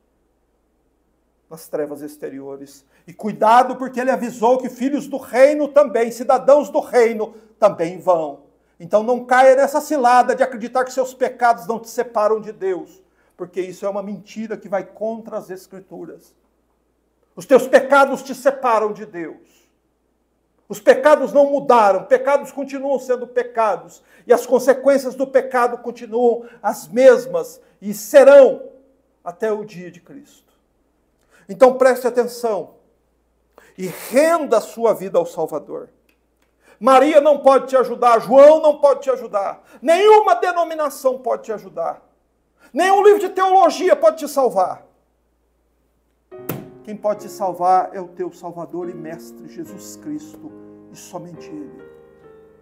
nas trevas exteriores. E cuidado, porque Ele avisou que filhos do reino também, cidadãos do reino, também vão. Então não caia nessa cilada de acreditar que seus pecados não te separam de Deus, porque isso é uma mentira que vai contra as Escrituras. Os teus pecados te separam de Deus. Os pecados não mudaram, pecados continuam sendo pecados, e as consequências do pecado continuam as mesmas, e serão até o dia de Cristo. Então preste atenção, e renda a sua vida ao Salvador. Maria não pode te ajudar, João não pode te ajudar, nenhuma denominação pode te ajudar, nenhum livro de teologia pode te salvar. Quem pode te salvar é o teu Salvador e Mestre Jesus Cristo, e somente Ele.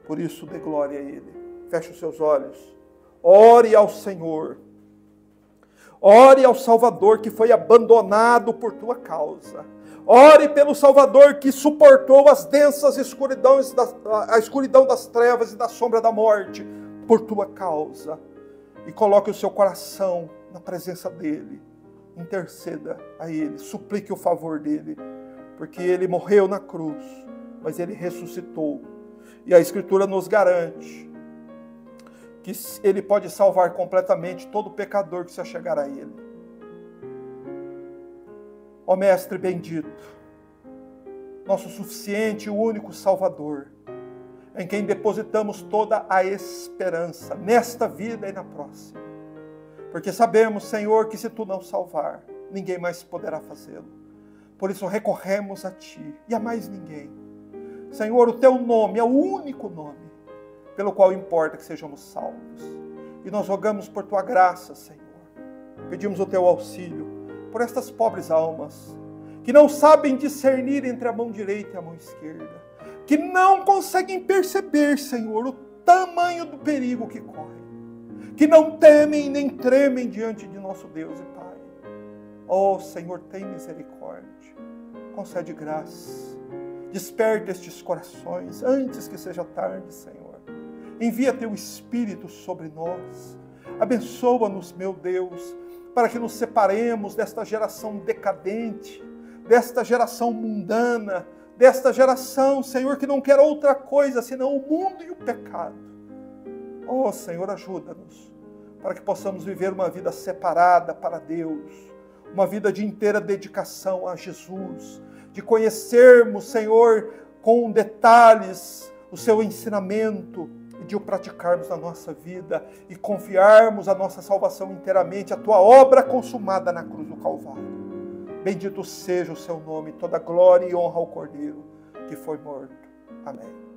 Por isso, dê glória a Ele. Feche os seus olhos. Ore ao Senhor. Ore ao Salvador que foi abandonado por tua causa. Ore pelo Salvador que suportou as densas escuridões, a escuridão das trevas e da sombra da morte por tua causa. E coloque o seu coração na presença dEle. Interceda a Ele, suplique o favor dEle, porque Ele morreu na cruz, mas Ele ressuscitou. E a Escritura nos garante que Ele pode salvar completamente todo pecador que se achegar a Ele. Ó Mestre bendito, nosso suficiente e único Salvador, em quem depositamos toda a esperança, nesta vida e na próxima. Porque sabemos, Senhor, que se Tu não salvar, ninguém mais poderá fazê-lo. Por isso recorremos a Ti e a mais ninguém. Senhor, o Teu nome é o único nome pelo qual importa que sejamos salvos. E nós rogamos por Tua graça, Senhor. Pedimos o Teu auxílio por estas pobres almas que não sabem discernir entre a mão direita e a mão esquerda, que não conseguem perceber, Senhor, o tamanho do perigo que correm. que não temem nem tremem diante de nosso Deus e Pai. Ó Senhor, tem misericórdia, concede graça, desperta estes corações antes que seja tarde, Senhor. Envia teu Espírito sobre nós, abençoa-nos, meu Deus, para que nos separemos desta geração decadente, desta geração mundana, desta geração, Senhor, que não quer outra coisa senão o mundo e o pecado. Oh, Senhor, ajuda-nos para que possamos viver uma vida separada para Deus, uma vida de inteira dedicação a Jesus, de conhecermos, Senhor, com detalhes o seu ensinamento e de o praticarmos na nossa vida e confiarmos a nossa salvação inteiramente à tua obra consumada na cruz do Calvário. Bendito seja o seu nome, toda glória e honra ao Cordeiro que foi morto. Amém.